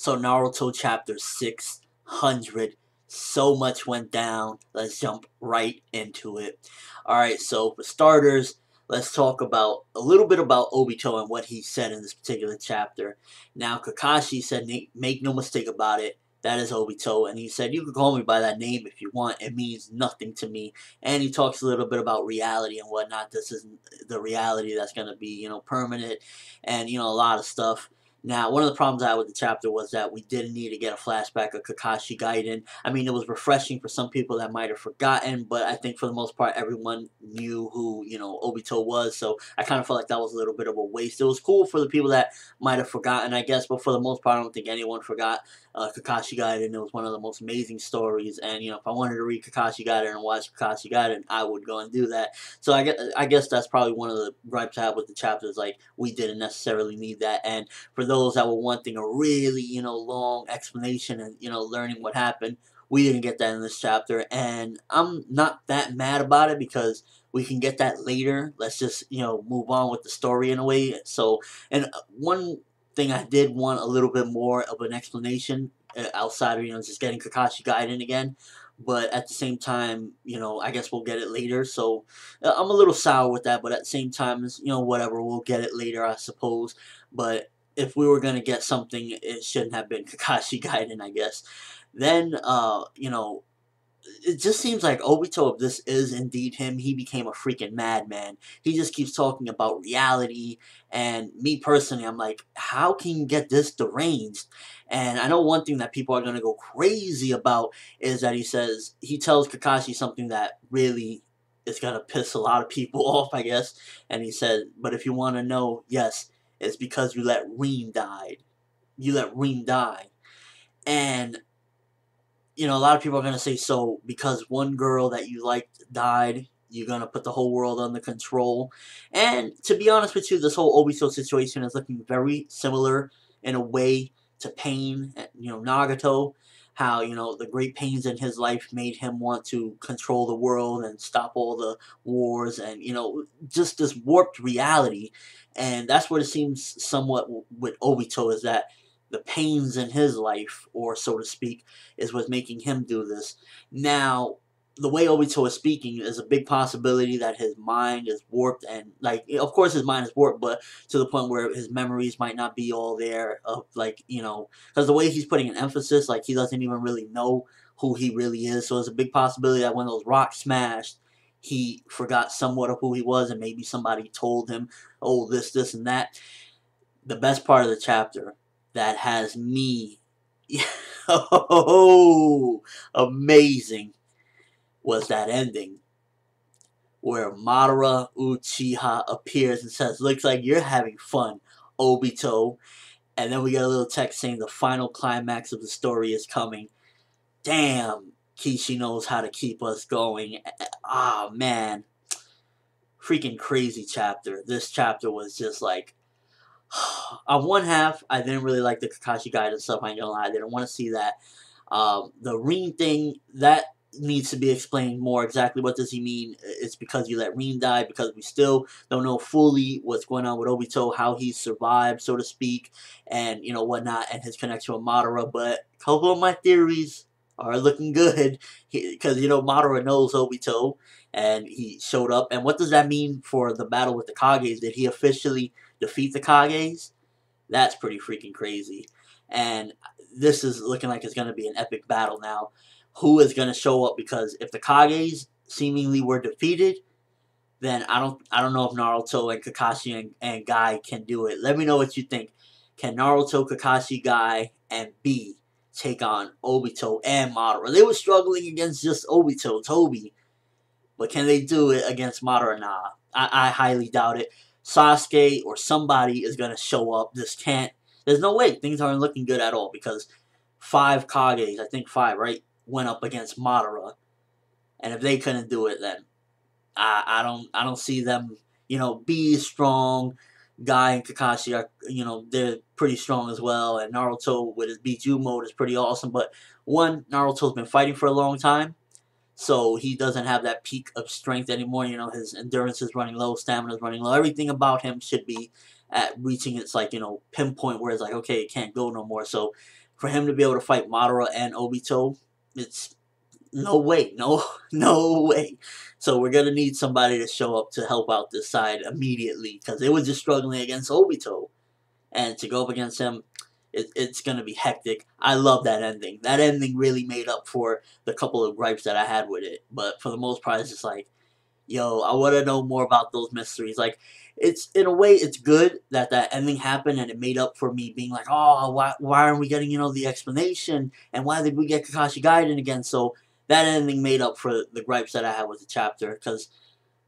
So Naruto chapter 600. So much went down. Let's jump right into it. Alright, so for starters, let's talk about a little bit about Obito and what he said in this particular chapter. Now, Kakashi said, make no mistake about it, that is Obito. And he said, you can call me by that name if you want. It means nothing to me. And he talks a little bit about reality and whatnot. This isn't the reality that's going to be, permanent and, a lot of stuff. Now, one of the problems I had with the chapter was that we didn't need to get a flashback of Kakashi Gaiden. I mean, it was refreshing for some people that might have forgotten, but I think for the most part, everyone knew who, Obito was, so I kind of felt like that was a little bit of a waste. It was cool for the people that might have forgotten, I guess, but for the most part, I don't think anyone forgot Kakashi Gaiden. It was one of the most amazing stories, and, if I wanted to read Kakashi Gaiden and watch Kakashi Gaiden, I would go and do that. So I guess that's probably one of the gripes I have with the chapters, like, we didn't necessarily need that, and for those that were wanting a really, long explanation and, learning what happened, we didn't get that in this chapter, and I'm not that mad about it because we can get that later. Let's just, move on with the story in a way. So, and one thing I did want a little bit more of an explanation outside of, just getting Kakashi Gaiden again. But at the same time, I guess we'll get it later. So I'm a little sour with that, but at the same time, whatever, we'll get it later, I suppose. But if we were going to get something, it shouldn't have been Kakashi Gaiden, I guess. Then, it just seems like Obito, if this is indeed him, he became a freaking madman. He just keeps talking about reality, and me personally, I'm like, how can you get this deranged? And I know one thing that people are going to go crazy about is that he tells Kakashi something that really is going to piss a lot of people off, I guess. And he said, but if you want to know, yes, it's because you let Reem die. You let Reem die. And a lot of people are going to say, so because one girl that you liked died, you're going to put the whole world under control. And to be honest with you, this whole Obito situation is looking very similar in a way to Pain, Nagato. How, the great pains in his life made him want to control the world and stop all the wars and, just this warped reality. And that's what it seems somewhat with Obito, is that the pains in his life, or so to speak, is what's making him do this. Now, the way Obito is speaking is a big possibility that his mind is warped, and, like, of course his mind is warped, but to the point where his memories might not be all there, of, like, because the way he's putting an emphasis, like, he doesn't even really know who he really is, so there's a big possibility that when those rocks smashed, he forgot somewhat of who he was, and maybe somebody told him, oh, this, and that. The best part of the chapter that has me oh, amazing was that ending where Madara Uchiha appears and says, looks like you're having fun, Obito. And then we get a little text saying the final climax of the story is coming. Damn, Kishi knows how to keep us going. Ah, man. Freaking crazy chapter. This chapter was just like, on one half, I didn't really like the Kakashi Gaiden stuff, I ain't gonna lie. I didn't want to see that. The Rin thing, that needs to be explained more. Exactly what does he mean? It's because you let Rin die, because we still don't know fully what's going on with Obito, how he survived, so to speak, and, whatnot, and his connection with Madara. But a couple of my theories are looking good, because, Madara knows Obito, and he showed up. And what does that mean for the battle with the Kages? Did he officially defeat the Kages? That's pretty freaking crazy. And this is looking like it's going to be an epic battle now. Who is going to show up? Because if the Kages seemingly were defeated, then I don't know if Naruto and Kakashi and Guy can do it. Let me know what you think. Can Naruto, Kakashi, Guy, and B take on Obito and Madara? They were struggling against just Obito, Toby. But can they do it against Madara? Nah. I highly doubt it. Sasuke or somebody is going to show up. This can't. There's no way. Things aren't looking good at all, because 5 Kages, I think 5, right, went up against Madara. And if they couldn't do it, then I don't see them. B is strong. Guy and Kakashi are, they're pretty strong as well. And Naruto with his Bijuu mode is pretty awesome. But one, Naruto's been fighting for a long time, so he doesn't have that peak of strength anymore. His endurance is running low, stamina is running low. Everything about him should be at reaching its, like, pinpoint where it's like, okay, it can't go no more. So for him to be able to fight Madara and Obito, it's no way, no way. So we're gonna need somebody to show up to help out this side immediately because they were just struggling against Obito, and to go up against him, it's gonna be hectic. I love that ending. That ending really made up for the couple of gripes that I had with it. But for the most part, it's just like, yo, I want to know more about those mysteries. Like, it's in a way, it's good that that ending happened and it made up for me being like, oh, why aren't we getting the explanation, and why did we get Kakashi Gaiden again? So that ending made up for the gripes that I had with the chapter because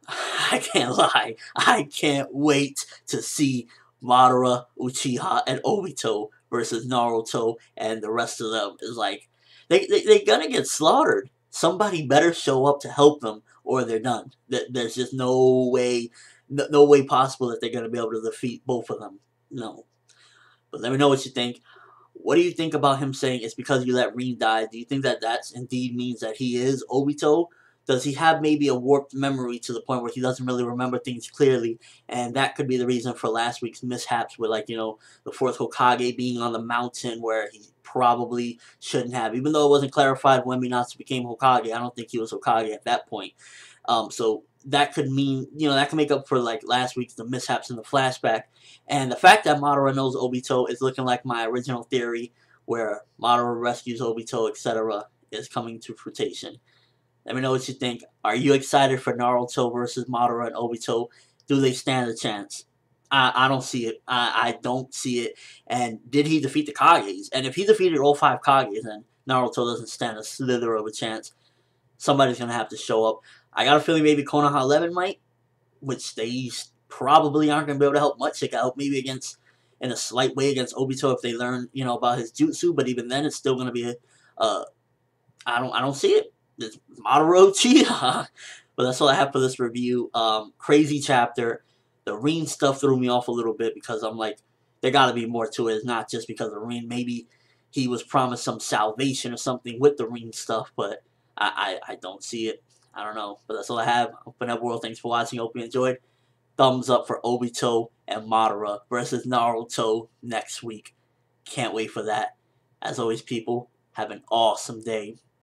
I can't lie, I can't wait to see Madara, Uchiha, and Obito versus Naruto and the rest of them. Is like they're gonna get slaughtered. Somebody better show up to help them, or they're done. There's just no way, no way possible that they're gonna be able to defeat both of them. No. But let me know what you think. What do you think about him saying it's because you let Rin die? Do you think that that's indeed means that he is Obito? Does he have maybe a warped memory to the point where he doesn't really remember things clearly? And that could be the reason for last week's mishaps with, like, the fourth Hokage being on the mountain where he probably shouldn't have. Even though it wasn't clarified when Minato became Hokage, I don't think he was Hokage at that point. So that could mean, that can make up for, like, last week's the mishaps in the flashback. And the fact that Madara knows Obito is looking like my original theory, where Madara rescues Obito, etc., is coming to fruition. Let me know what you think. Are you excited for Naruto versus Madara and Obito? Do they stand a chance? I don't see it. I don't see it. And did he defeat the Kages? And if he defeated all 5 Kages, then Naruto doesn't stand a slither of a chance. Somebody's going to have to show up. I got a feeling maybe Konoha 11 might, which they probably aren't going to be able to help much. They can help maybe in a slight way against Obito if they learn, about his jutsu. But even then, it's still going to be I don't see it. It's Madara Uchiha. But that's all I have for this review. Crazy chapter. The Rin stuff threw me off a little bit because I'm like, there got to be more to it. It's not just because of Rin. Maybe he was promised some salvation or something with the Rin stuff, but I don't see it. I don't know. But that's all I have. ForneverWorld, thanks for watching. Hope you enjoyed. Thumbs up for Obito and Madara versus Naruto next week. Can't wait for that. As always, people, have an awesome day.